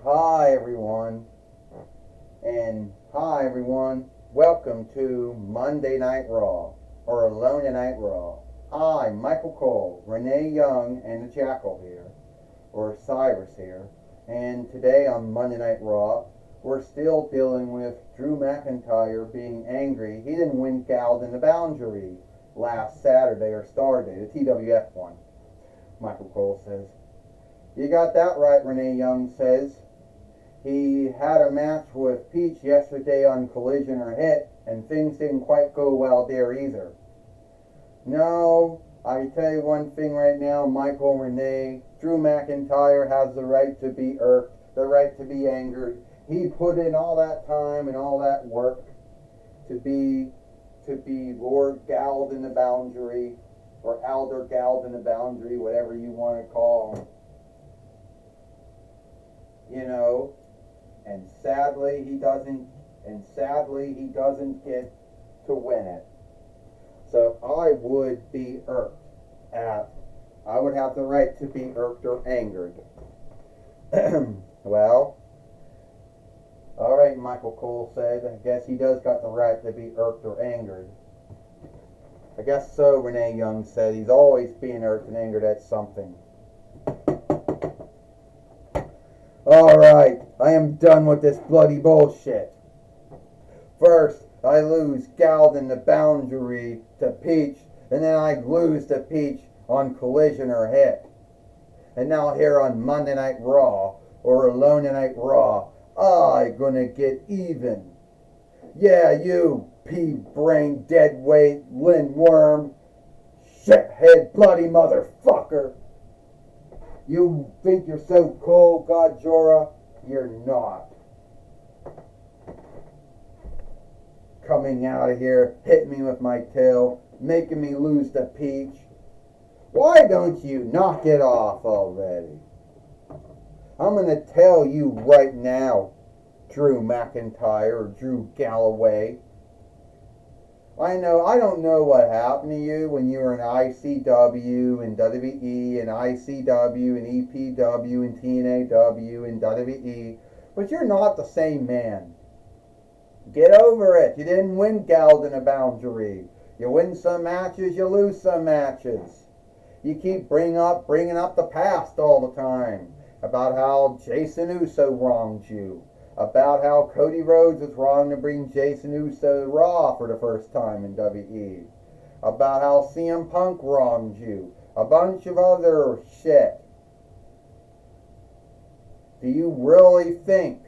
Hi everyone, and hi everyone. Welcome to Monday Night Raw, or Alone Night Raw. I, Michael Cole, Renee Young, and the Jackal here, or Cyrus here, and today on Monday Night Raw, we're still dealing with Drew McIntyre being angry he didn't win Galled in the Boundary last Saturday or Starday, the TWF one. Michael Cole says, "You got that right," Renee Young says. He had a match with Peach yesterday on Collision or Hit, and things didn't quite go well there either. No, I can tell you one thing right now, Michael and Renee. Drew McIntyre has the right to be irked, the right to be angered. He put in all that time and all that work to be Lord Galled in the Boundary, or Elder Galled in the Boundary, whatever you want to call him. You know, and sadly he doesn't get to win it. So I would be irked at I would have the right to be irked or angered. Well, alright, Michael Cole said, I guess he does got the right to be irked or angered. I guess so, Renee Young said. He's always being irked and angered at something. Alright, I am done with this bloody bullshit. First, I lose Galled in the Boundary to Peach, and then I lose to Peach on Collision or Hit. And now here on Monday Night Raw, or Alone Night Raw, I gonna get even. Yeah, you pea-brain, deadweight, Lindworm, shithead, bloody motherfucker. You think you're so cool, God Jorah? You're not. Coming out of here, hitting me with my tail, making me lose to Peach. Why don't you knock it off already? I'm going to tell you right now, Drew McIntyre or Drew Galloway. I don't know what happened to you when you were in ICW and WWE and ICW and EPW and TNAW and WWE, but you're not the same man. Get over it. You didn't win Galled in a Boundary. You win some matches, you lose some matches. You keep bringing up the past all the time about how Jason Uso wronged you. About how Cody Rhodes was wrong to bring Jason Uso to Raw for the first time in WWE. About how CM Punk wronged you. A bunch of other shit. Do you really think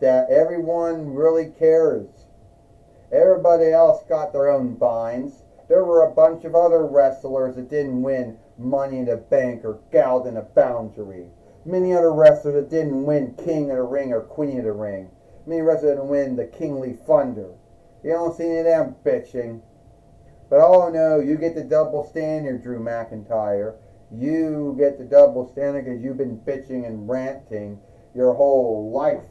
that everyone really cares? Everybody else got their own binds. There were a bunch of other wrestlers that didn't win Money in the Bank or Galled in a Boundary. Many other wrestlers that didn't win King of the Ring or Queen of the Ring. Many wrestlers didn't win the Kingly Thunder. You don't see any of them bitching. But oh no, you get the double standard, Drew McIntyre. You get the double standard because you've been bitching and ranting your whole life.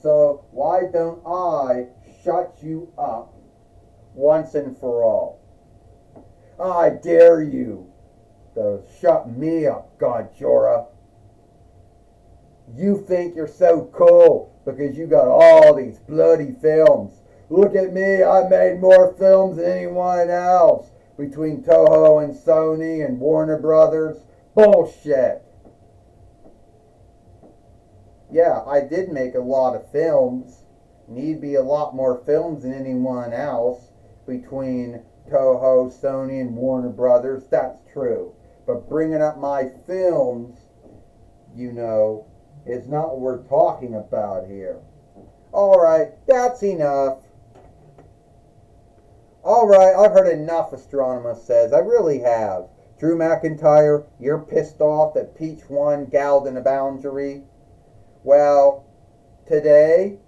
So why don't I shut you up once and for all? I dare you to shut me up, God Jorah. You think you're so cool because you got all these bloody films. Look at me, I made more films than anyone else between Toho and Sony and Warner Brothers. Bullshit. Yeah, I did make a lot of films. Need be a lot more films than anyone else between Toho, Sony, and Warner Brothers. That's true. But bringing up my films, is not what we're talking about here. Alright, that's enough. Alright, I've heard enough, Astronomus says. I really have. Drew McIntyre, you're pissed off that Peach won Galled in a Boundary. Well, today,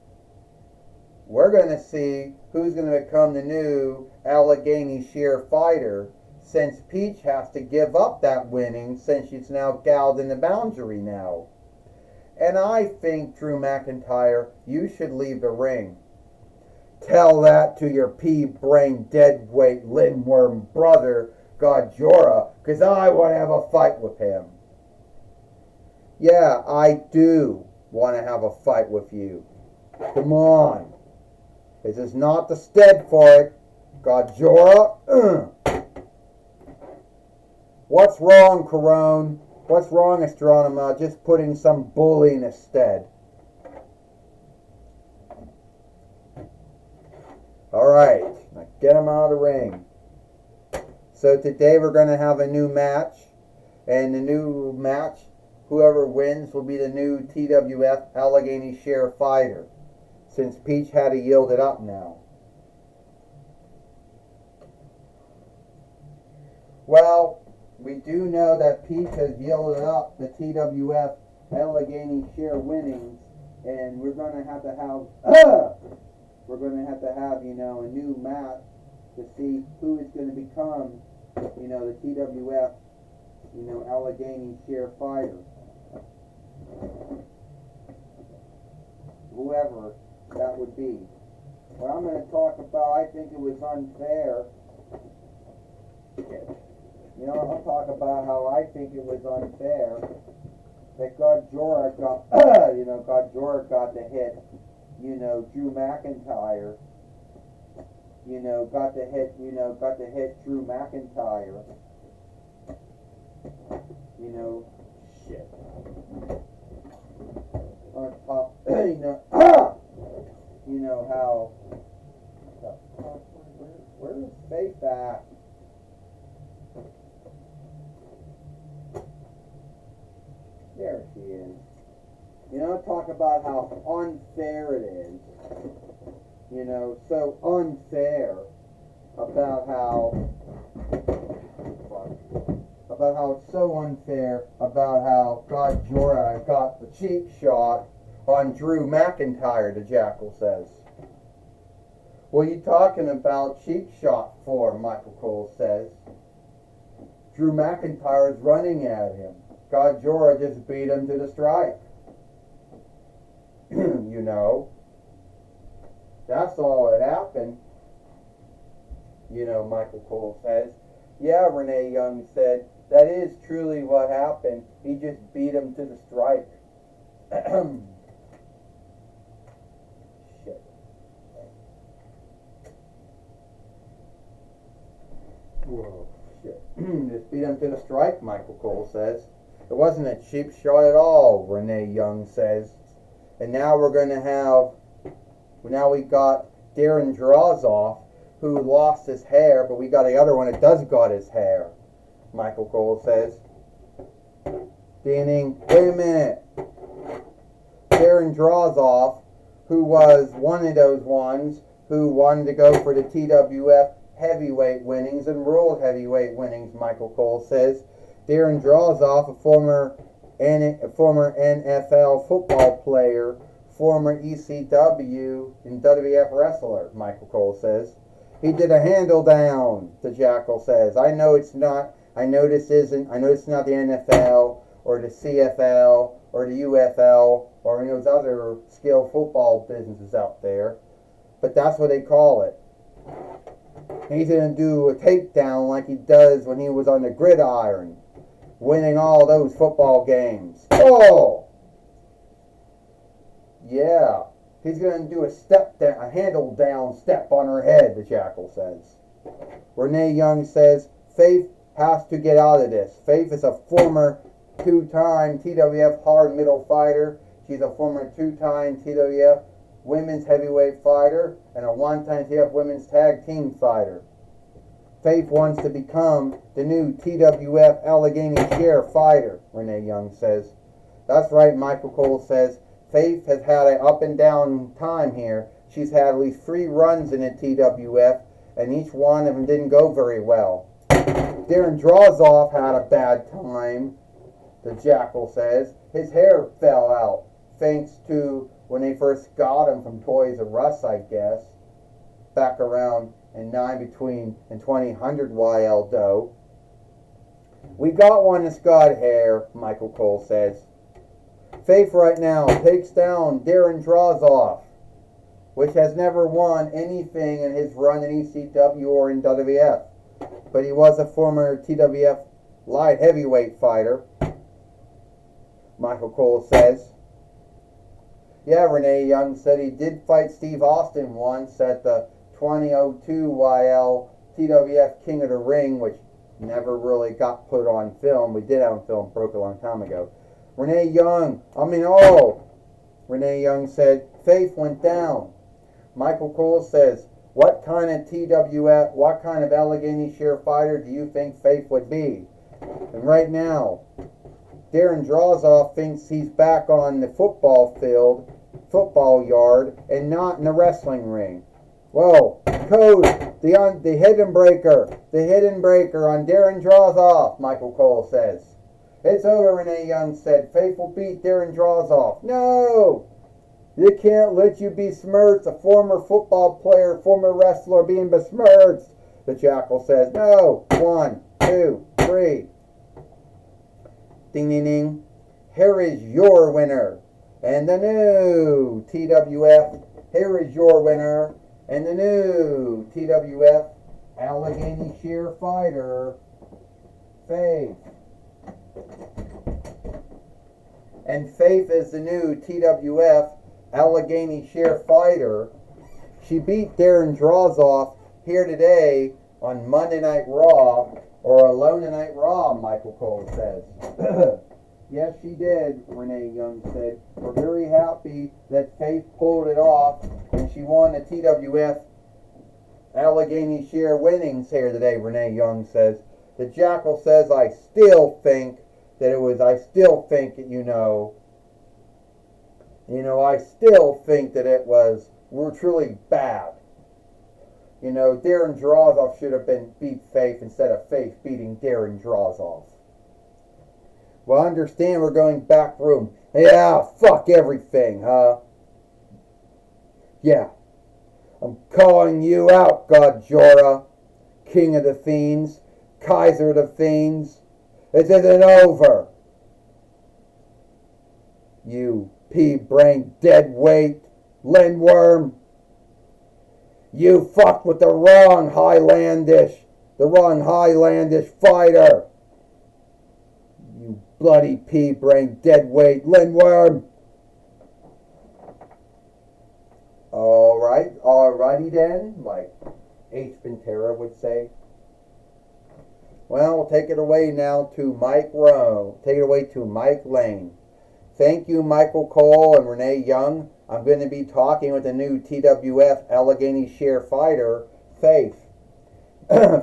we're going to see who's going to become the new Allegheny Sheer fighter, since Peach has to give up that winning since she's now Galled in the Boundary now. And I think, Drew McIntyre, you should leave the ring. Tell that to your pea-brain deadweight Lindworm brother, God Jorah, because I want to have a fight with him. Yeah, I do want to have a fight with you. Come on. This is not the stead for it. Gajora. What's wrong, Corone? What's wrong, Astronema? Just putting some bully in his stead. Alright, now get him out of the ring. So today we're going to have a new match. And the new match, whoever wins will be the new TWF Allegheny Share fighter. Since Peach had to yield it up now. Well, we do know that Peach has yielded up the TWF Allegheny Share winnings, and we're going to have a new match to see who is going to become, the TWF, Allegheny Share fighter. Whoever that would be. What I'm going to talk about, I think it was unfair. I'll talk about how I think it was unfair that Gajora got to hit, Drew McIntyre. Got to hit Drew McIntyre. Shit. On top, how. Where's Faith at? There she is. Talk about how unfair it is. So unfair about how it's so unfair about how Gajora got the cheap shot on Drew McIntyre, the Jackal says. What are you talking about cheap shot for, Michael Cole says. Drew McIntyre is running at him. Gajora just beat him to the strike. That's all that happened. Michael Cole says. Yeah, Renee Young said, that is truly what happened. He just beat him to the strike. Shit. Whoa. Shit. Just beat him to the strike, Michael Cole says. It wasn't a cheap shot at all, Renee Young says. And now we got Darren Drozoff, who lost his hair, but we got the other one that does got his hair, Michael Cole says. Wait a minute. Darren Drozoff, who was one of those ones who wanted to go for the TWF heavyweight winnings and world heavyweight winnings, Michael Cole says. Darren Drozoff, a former NFL football player, former ECW and WWF wrestler, Michael Cole says. He did a handle down, the Jackal says. I know it's not the NFL or the CFL or the UFL or any of those other skilled football businesses out there, but that's what they call it. He's going to do a takedown like he does when he was on the gridiron, winning all those football games. Oh! Yeah. He's going to do a handle down step on her head, the Jackal says. Renee Young says, Faith has to get out of this. Faith is a former two-time TWF hard middle fighter. She's a former two-time TWF women's heavyweight fighter and a one-time TWF women's tag team fighter. Faith wants to become the new TWF Allegheny Share fighter, Renee Young says. That's right, Michael Cole says. Faith has had an up and down time here. She's had at least 3 runs in the TWF, and each one of them didn't go very well. Darren Drozoff had a bad time, the Jackal says. His hair fell out, thanks to when they first got him from Toys R Us, I guess, back around in 2000 YL Doe. We got one that's got hair, Michael Cole says. Faith right now takes down Darren Drozoff, which has never won anything in his run in ECW or in WWF. But he was a former TWF light heavyweight fighter. Michael Cole says. Yeah, Renee Young said he did fight Steve Austin once at the 2002 YL TWF King of the Ring, which never really got put on film. We did have on film, broke a long time ago. Renee Young said, Faith went down. Michael Cole says, what kind of TWF, what kind of Allegheny Share fighter do you think Faith would be? And right now, Darren Drozoff thinks he's back on the football field, football yard, and not in the wrestling ring. Whoa, code, the hidden breaker on Darren Drozoff, Michael Cole says. It's over, Renee Young said. Faith will beat Darren Drozoff. No! You can't let you besmirch a former football player, former wrestler being besmirched, the Jackal says. No. 1, 2, 3. Ding, ding, ding. Here is your winner. And the new TWF. Here is your winner. And the new TWF Allegheny Share fighter, Faith. And Faith is the new TWF Allegheny Share fighter. She beat Darren Drozoff here today on Monday Night Raw, or Alone Tonight Raw, Michael Cole says. Yes, she did, Renee Young said. We're very happy that Faith pulled it off and she won the TWF Allegheny Share winnings here today, Renee Young says. The Jackal says, I still think that it was were truly bad. Darren Drozoff should have beat Faith instead of Faith beating Darren Drozoff. Well, understand we're going back room. Yeah, fuck everything, huh? Yeah. I'm calling you out, God Jorah, King of the Fiends, Kaiser of the Fiends. It isn't over. You pea-brained deadweight Lindworm. You fucked with the wrong Highlandish fighter. You bloody pea-brained deadweight Lindworm. Alrighty then, like H. Ventura would say. Well, we'll take it away now to Mike Rowe. Take it away to Mike Lane. Thank you, Michael Cole and Renee Young. I'm going to be talking with the new TWF Allegheny Share fighter, Faith.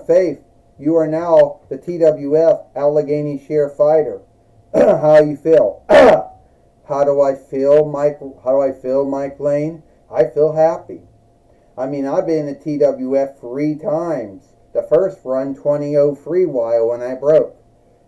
Faith, you are now the TWF Allegheny Share fighter. How you feel? How do I feel, Mike Lane? I feel happy. I mean, I've been in the TWF 3 times. The first run, 2003 while when I broke.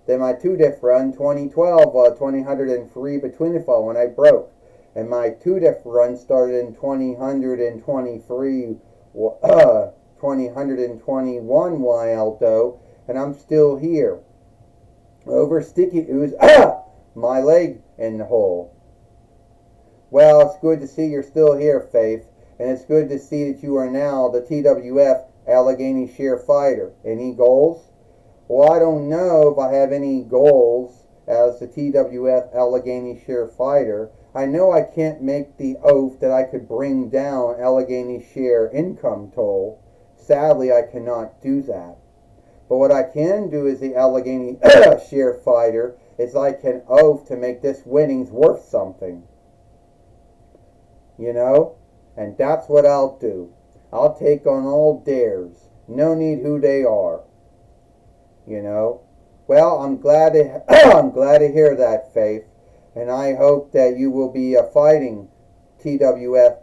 Then my 2-diff run, 2012, 2003 between the fall when I broke. And my 2-diff run started in 2021 while though, and I'm still here. Over sticky ooze, my leg in the hole. Well, it's good to see you're still here, Faith, and it's good to see that you are now the TWF Allegheny Share fighter. Any goals? Well, I don't know if I have any goals as the TWF Allegheny Share fighter. I know I can't make the oath that I could bring down Allegheny Share income toll. Sadly, I cannot do that. But what I can do as the Allegheny Share fighter is I can oath to make this winnings worth something. And that's what I'll do. I'll take on all dares. No need who they are. Well, I'm glad to hear that, Faith, and I hope that you will be a fighting TWF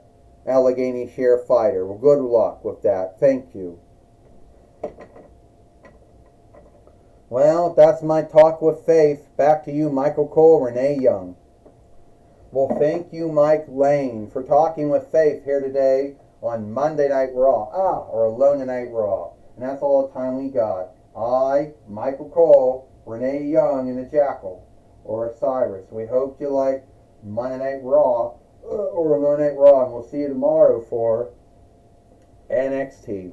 Allegheny Share fighter. Well, good luck with that. Thank you. Well, that's my talk with Faith. Back to you, Michael Cole, Renee Young. Well, thank you, Mike Lane, for talking with Faith here today on Monday Night Raw, or Alone Tonight Raw. And that's all the time we got. I, Michael Cole, Renee Young, and the Jackal, or Osiris. We hope you like Monday Night Raw, or Alone Night Raw, and we'll see you tomorrow for NXT.